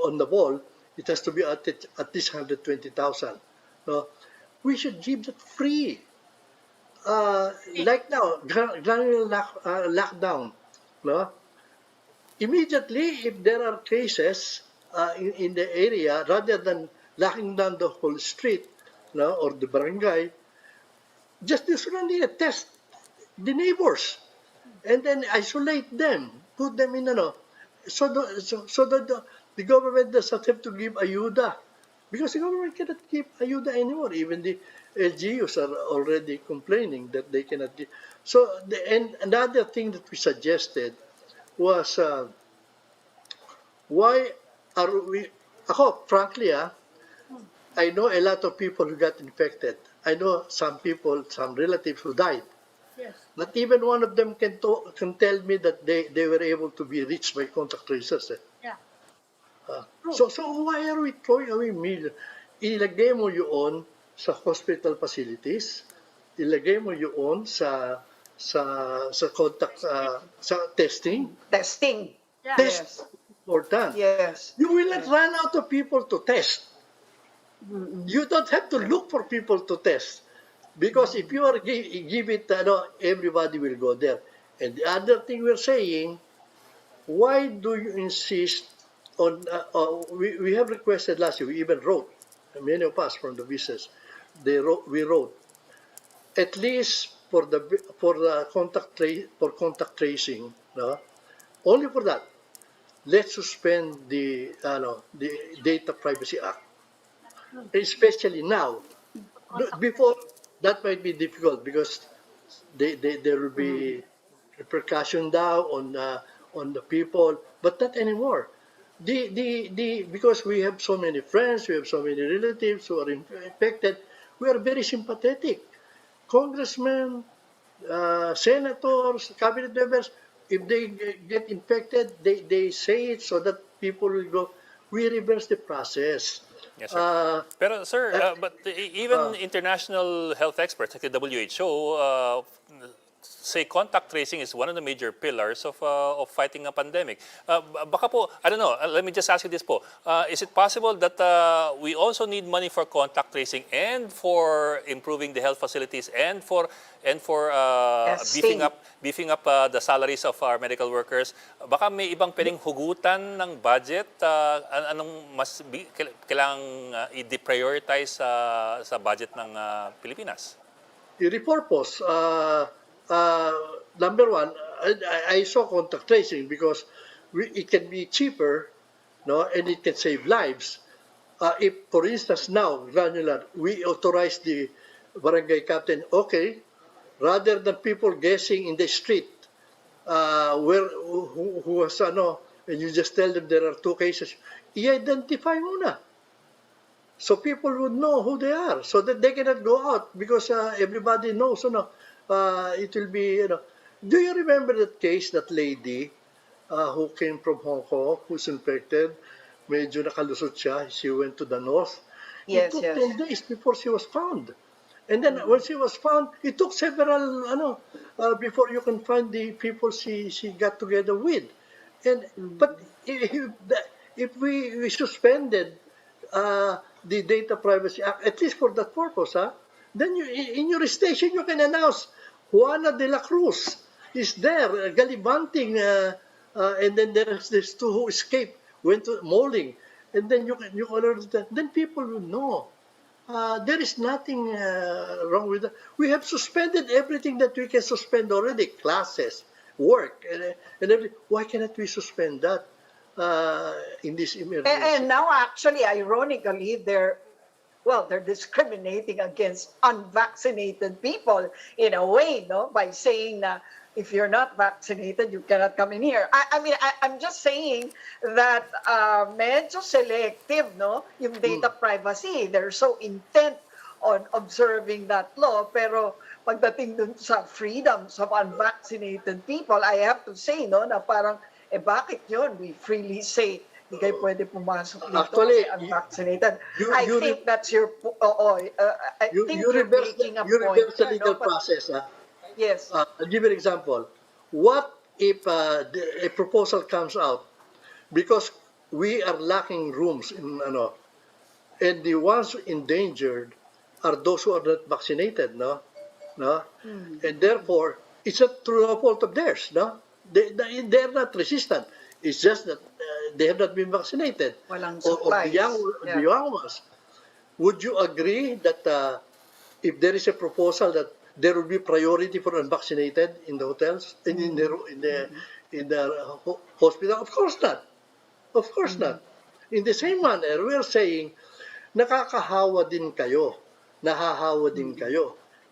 on the ball, it has to be at least 120,000. No? We should give that free. Like now, granular lockdown. No? Immediately, if there are cases in the area, rather than locking down the whole street or the barangay, just only test the neighbors and then isolate them, put them in so that the government does not have to give ayuda, because the government cannot give ayuda anymore. Even the LGUs are already complaining that they cannot give. So and another thing that we suggested was why are we, ako, frankly, I know a lot of people who got infected. I know some people, some relatives who died. Yes. Not even one of them can tell me that they were able to be reached by contact tracers. Yeah. So why are we throwing away millions? Ilagay mo yun sa hospital facilities, ilagay mo yun sa contact sa testing. Testing. Yeah. Test Yes. important. Yes. You will not run out of people to test. You don't have to look for people to test. Because if you are give it, everybody will go there. And the other thing we're saying, why do you insist on, we have requested last year, we even wrote, many of us from the business, we wrote, at least for the contact tracing, no? Only for that, let's suspend the Data Privacy Act, especially now. Before, that might be difficult because there will be repercussion now on the people, but not anymore. Because we have so many friends, we have so many relatives who are infected, we are very sympathetic. Congressmen, senators, cabinet members, if they get infected, they say it so that people will go. We reverse the process. Yes, sir. Pero sir, but even international health experts like the WHO say contact tracing is one of the major pillars of fighting a pandemic. Baka po, I don't know, let me just ask you this po. Is it possible that we also need money for contact tracing and for improving the health facilities and for beefing up the salaries of our medical workers? Baka may ibang pwedeng hugutan ng budget? Anong mas kailangang i-deprioritize sa budget ng Pilipinas? I-repurpose. Number one, I saw contact tracing because it can be cheaper, no, and it can save lives. If, for instance, now, granular, we authorize the barangay captain, okay, rather than people guessing in the street who was, and you just tell them there are 2 cases, i-identify muna. So people would know who they are, so that they cannot go out because everybody knows, it will be, Do you remember that case, that lady who came from Hong Kong, who's infected? Medyo nakalusot siya. She went to the north. Yes, It took yes. 10 days before she was found. And then when she was found, it took several, before you can find the people she got together with. And but if we suspended the Data Privacy Act, at least for that purpose, then in your station you can announce Juana de la Cruz is there gallivanting, and then there's 2 who escaped, went to Moling, and then you alert that. Then people will know. There is nothing wrong with that. We have suspended everything that we can suspend already, classes, work, and everything. Why cannot we suspend that in this emergency? And now, actually, ironically, they're discriminating against unvaccinated people in a way, no? By saying that if you're not vaccinated, you cannot come in here. I'm just saying that medyo selective, no? Yung data privacy, they're so intent on observing that law, pero pagdating dun sa freedoms of unvaccinated people, I have to say, no, na parang, bakit yun? We freely say, hindi kayo pwede pumasok dito Actually, kasi unvaccinated. I you think that's your, I think you're making a point. you reverse the here, legal no? But- process. Yes. I'll give you an example. What if a proposal comes out because we are lacking rooms and the ones endangered are those who are not vaccinated, no? And therefore, it's not through no fault of theirs, no? They're not resistant. It's just that they have not been vaccinated. Walang Or supplies. the young ones. Would you agree that if there is a proposal that there will be priority for unvaccinated in the hotels and in the hospital? Of course not. Of course not. In the same manner, we are saying, nahahawa din kayo.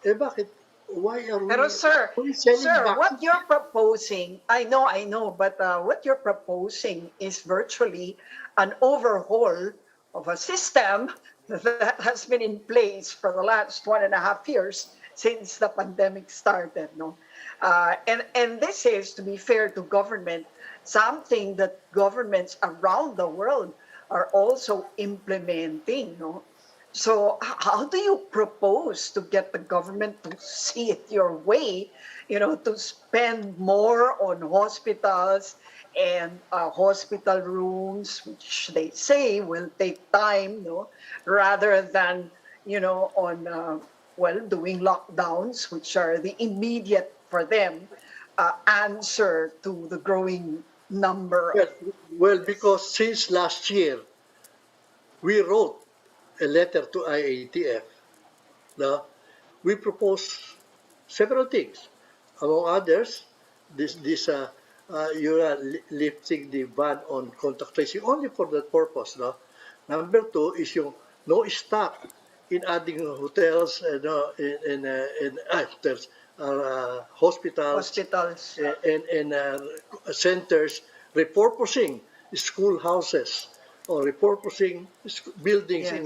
Bakit? why are Pero we selling sir, what vaccines? you're proposing, I know, but what you're proposing is virtually an overhaul of a system that has been in place for the last 1.5 years since the pandemic started, no? And this is, to be fair to government, something that governments around the world are also implementing, no? So how do you propose to get the government to see it your way, to spend more on hospitals and hospital rooms, which they say will take time, no, rather than, on, doing lockdowns, which are the immediate for them answer to the growing number Well, of well, cases. because since last year, we wrote a letter to IATF. No? We proposed several things. Among others, you are lifting the ban on contact tracing only for that purpose. No? Number two is yung no stop in adding hotels and hotels, hospitals Hospitals. and centers, repurposing schoolhouses or repurposing buildings in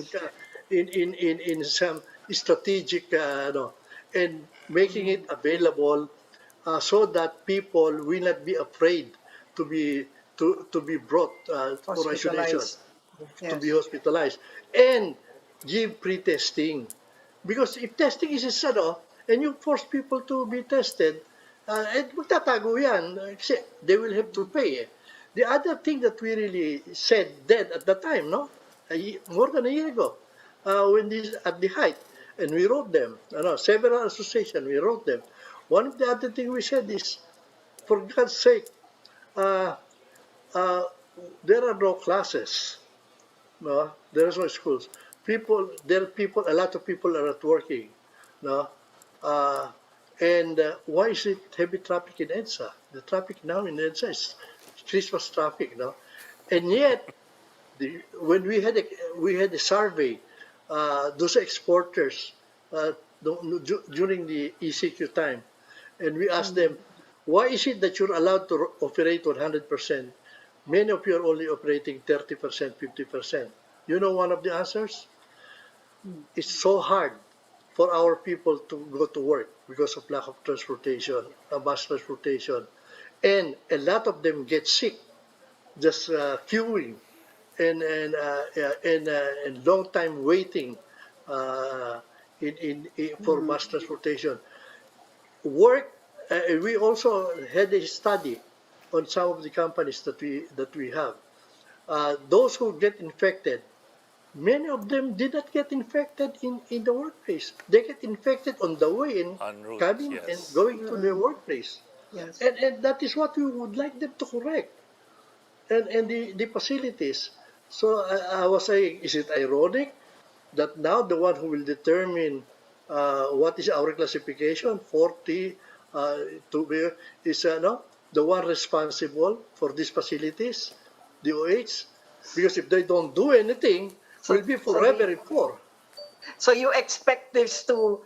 Yes. in some strategic and making it available so that people will not be afraid to be to be brought for isolation, Hospitalized. to be Yes. hospitalized, and give pre-testing. Because if testing is and you force people to be tested, magtatago yan. Kasi they will have to pay. The other thing that we really said then at the time, no? More than a year ago, when this at the height, and we wrote them, several associations, we wrote them. One of the other thing we said is, for God's sake, uh, uh, there are no classes. No, there's no schools. A lot of people are not working. No, uh, and why is it heavy traffic in EDSA? The traffic now in EDSA is Christmas traffic. No, and yet when we had a survey, those exporters during the ECQ time, and we asked them, why is it that you're allowed to operate 100%? Many of you are only operating 30%, 50%. You know one of the answers? It's so hard for our people to go to work because of lack of transportation, bus transportation. And a lot of them get sick just queuing and long time waiting uh, for bus transportation. Work. We also had a study on some of the companies that we have. Those who get infected, many of them did not get infected in the workplace. They get infected on the way and En route, coming and yes. going to their workplace. Yes. And that is what we would like them to correct. And the facilities. So I was saying, is it ironic that now the one who will determine what is our classification, 40, to be, is no, the one responsible for these facilities, the OH? Because if they don't do anything, So, we'll be so, forever in poor. so you expect this to,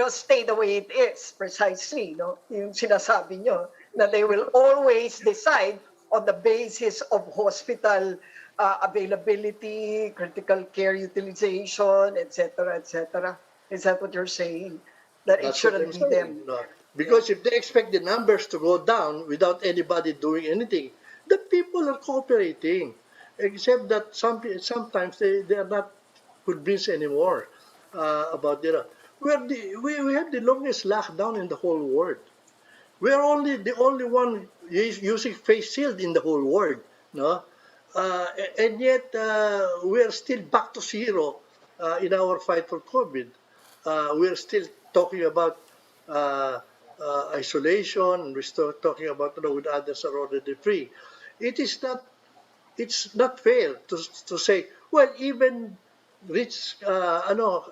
stay the way it is, precisely, no? Yung sinasabi nyo, na they will always decide on the basis of hospital availability, critical care utilization, etc., etc. Is that what you're saying? That it That's what I'm shouldn't be saying. them? No. Because if they expect the numbers to go down without anybody doing anything, the people are cooperating. Except that sometimes they are not convinced anymore about we have the longest lockdown in the whole world. We are only the only one using face shield in the whole world, no? And yet we are still back to zero in our fight for COVID. We are still talking about uh, isolation. We're still talking about with others are already free. It is not. It's not fair to say, well, even rich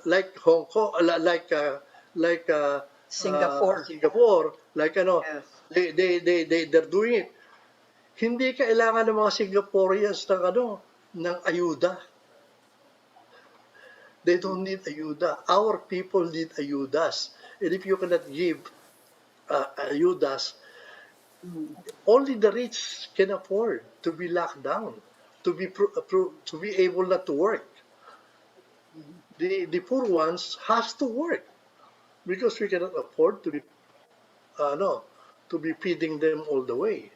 like Hong Kong, like Singapore. Singapore, like Yes. they're doing it. Hindi kailangan ng mga Singaporeans ng ayuda. They don't need ayuda. Our people need ayudas. And if you cannot give ayudas, only the rich can afford to be locked down, to be able not to work. The poor ones has to work because we cannot afford to be no, to be feeding them all the way.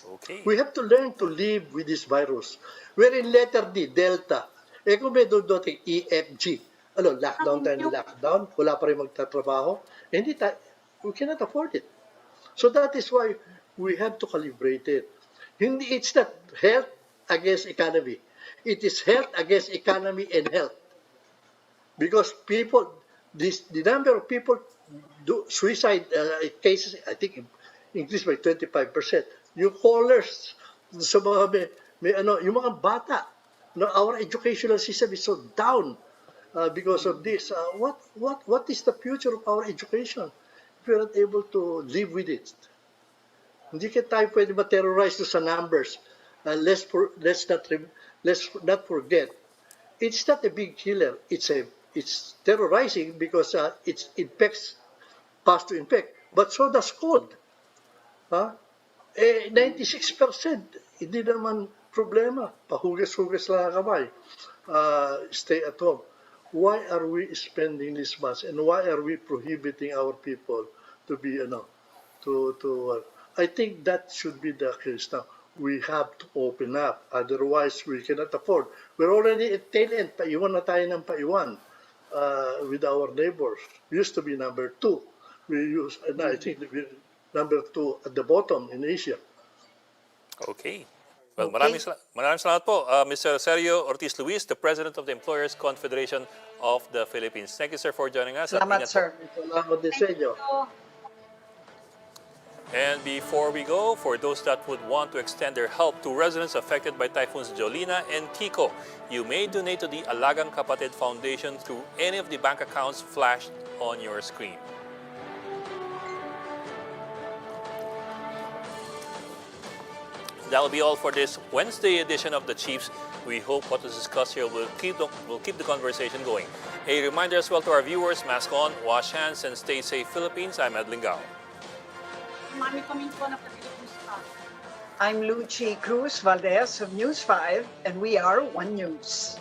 Okay. We have to learn to live with this virus. We're in letter D, Delta. Eh kung may dodoting EFG, ano, lockdown tayo ng lockdown, wala pa rin magtatrabaho, hindi tayo, we cannot afford it. So that is why we have to calibrate it. Hindi, it's not health against economy. It is health against economy and health. Because people, the number of people do suicide cases, I think, increased by 25%. Yung callers sa mga yung mga bata, no, our educational system is so down because of this. What is the future of our education if we're not able to live with it? Hindi ka tayo pwede ma-terrorize sa numbers. Let's not forget, it's not a big killer. It's terrorizing because it infects, pass to infect. But so does cold. 96%, hindi naman problema. Pahugas-hugas lang ang kamay. Stay at home. Why are we spending this much? And why are we prohibiting our people to be, I think that should be the case now. We have to open up. Otherwise, we cannot afford. We're already at tail end. Paiwan na tayo ng paiwan with our neighbors. We used to be number 2. And I think we're number 2 at the bottom in Asia. Okay. Well, Okay. maraming salamat po, Mr. Sergio Ortiz Luis, the President of the Employers Confederation of the Philippines. Thank you, sir, for joining us. At Salamat, ingat po. sir. Salamat din sa inyo. And before we go, for those that would want to extend their help to residents affected by typhoons Jolina and Kiko, you may donate to the Alagang Kapatid Foundation through any of the bank accounts flashed on your screen. That will be all for this Wednesday edition of The Chiefs. We hope what was discussed here will keep the conversation going. A reminder as well to our viewers, mask on, wash hands, and stay safe, Philippines. I'm Ed Lingao. Mami kami po na Philippines pa. I'm Lucy Cruz Valdez of News 5, and we are One News.